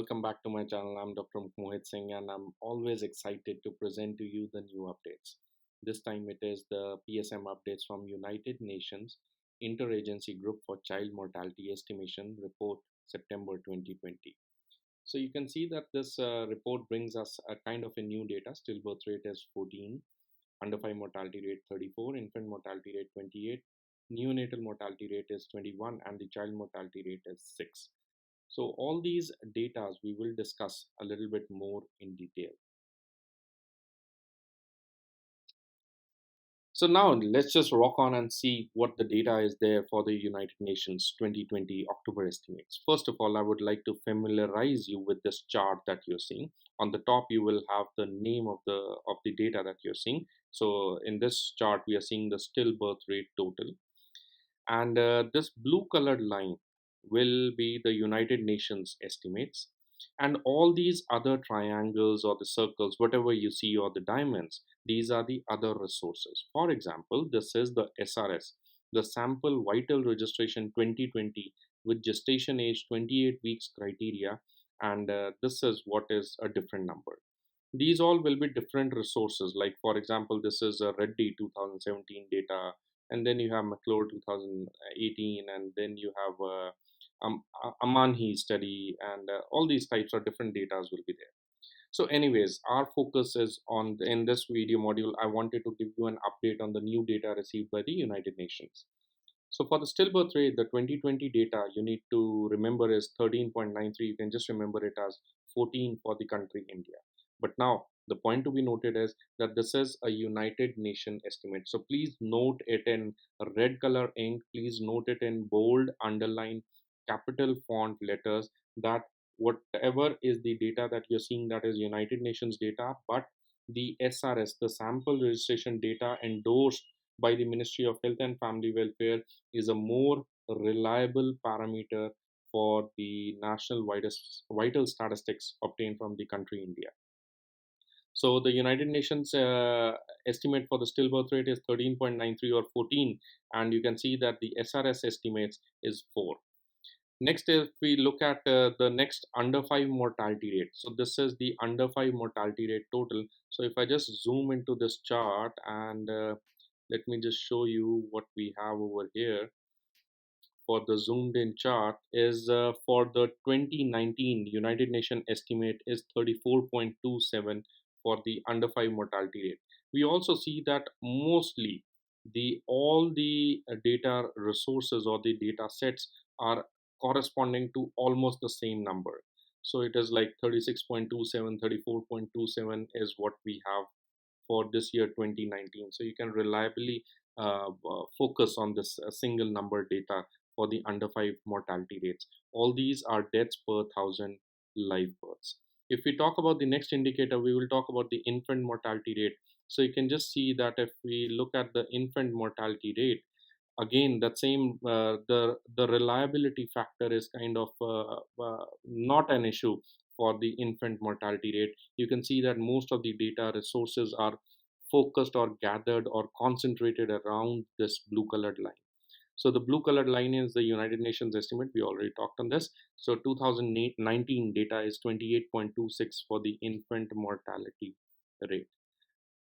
welcome back to my channel. I'm Dr. Mukhmohit and I'm always excited to present to you the new updates. This time it is the PSM updates from United Nations Interagency Group for Child Mortality Estimation report September 2020. So you can see that this report brings us a kind of a new data. Stillbirth rate is 14, under 5 mortality rate 34, infant mortality rate 28, neonatal mortality rate is 21, and the child mortality rate is 6. So all these data we will discuss a little bit more in detail. So now let's just rock on and see what the data is there for the United Nations 2020 October estimates. First of all, I would like to familiarize you with this chart that you're seeing. On the top, you will have the name of the data that you're seeing. So in this chart, we are seeing the stillbirth rate total. And this blue colored line will be the United Nations estimates. And all these other triangles or the circles, whatever you see, or the diamonds, these are the other resources. For example, this is the SRS, the Sample Vital Registration 2020 with gestation age 28 weeks criteria. And this is what is a different number. These all will be different resources. Like, for example, this is a Reddy 2017 data, and then you have McClure 2018, and then you have Amanhi study, and all these types of different data will be there. So anyways, our focus is on, in this video module, I wanted to give you an update on the new data received by the United Nations. So for the stillbirth rate, the 2020 data you need to remember is 13.93. You can just remember it as 14 for the country India. But now the point to be noted is that this is a United Nation estimate. So please note it in red color ink. Please note it in bold, underline, capital font letters that whatever is the data that you're seeing, that is United Nations data, but the SRS, the sample registration data endorsed by the Ministry of Health and Family Welfare, is a more reliable parameter for the national vital statistics obtained from the country India. So the United Nations estimate for the stillbirth rate is 13.93 or 14, and you can see that the SRS estimates is 4. Next, if we look at the next under 5 mortality rate, so this is the under 5 mortality rate total. So if I just zoom into this chart and let me just show you what we have over here for the zoomed in chart is for the 2019 United Nations estimate is 34.27 for the under 5 mortality rate. We also see that mostly all the data resources or the data sets are corresponding to almost the same number. So it is like 36.27, 34.27 is what we have for this year 2019. So you can reliably focus on this single number data for the under 5 mortality rates. All these are deaths per 1,000 live births. If we talk about the next indicator, we will talk about the infant mortality rate. So you can just see that if we look at the infant mortality rate, again that same the reliability factor is kind of not an issue for the infant mortality rate. You can see that most of the data resources are focused or gathered or concentrated around this blue colored line. So the blue colored line is the United Nations estimate. We already talked on this. So 2019 data is 28.26 for the infant mortality rate.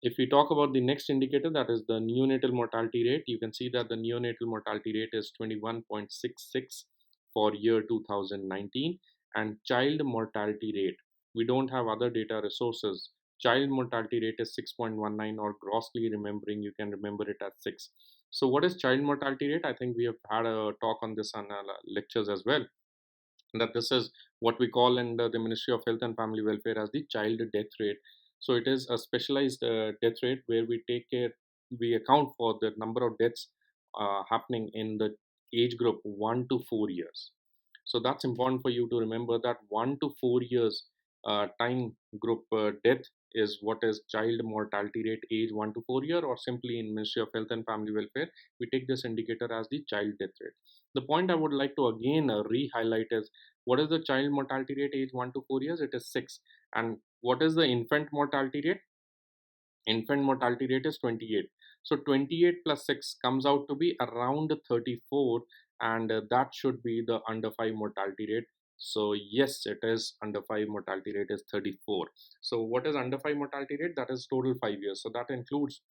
If we talk about the next indicator, that is the neonatal mortality rate, you can see that the neonatal mortality rate is 21.66 for year 2019, and child mortality rate, we don't have other data resources. Child mortality rate is 6.19, or grossly remembering, you can remember it as 6. So what is child mortality rate? I think we have had a talk on this on lectures as well, that this is what we call in the Ministry of Health and Family Welfare as the child death rate. So it is a specialized death rate where we account for the number of deaths happening in the age group 1 to 4 years. So that's important for you to remember, that 1 to 4 years time group death is what is child mortality rate, age 1 to 4 year, or simply in Ministry of Health and Family Welfare, we take this indicator as the child death rate. The point I would like to again re-highlight is, what is the child mortality rate age 1 to 4 years? It is 6. And what is the infant mortality rate? Infant mortality rate is 28. So 28 plus 6 comes out to be around 34, and that should be the under 5 mortality rate. So yes, it is under 5 mortality rate is 34. So what is under 5 mortality rate? That is total 5 years. So that includes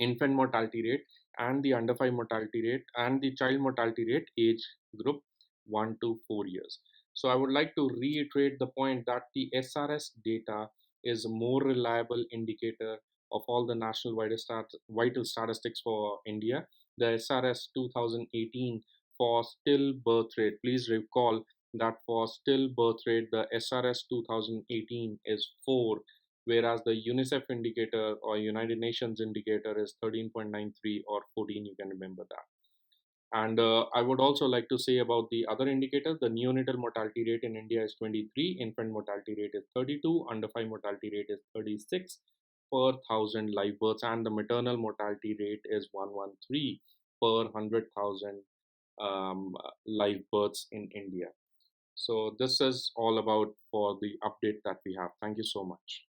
infant mortality rate and the under 5 mortality rate and the child mortality rate age group 1 to 4 years. So I would like to reiterate the point that the SRS data is a more reliable indicator of all the national vital statistics for India. The SRS 2018 for stillbirth rate, please recall that for stillbirth rate the SRS 2018 is 4, whereas the UNICEF indicator or United Nations indicator is 13.93 or 14, you can remember that. And I would also like to say about the other indicator, the neonatal mortality rate in India is 23, infant mortality rate is 32, under 5 mortality rate is 36 per 1,000 live births, and the maternal mortality rate is 113 per 100,000 live births in India. So this is all about for the update that we have. Thank you so much.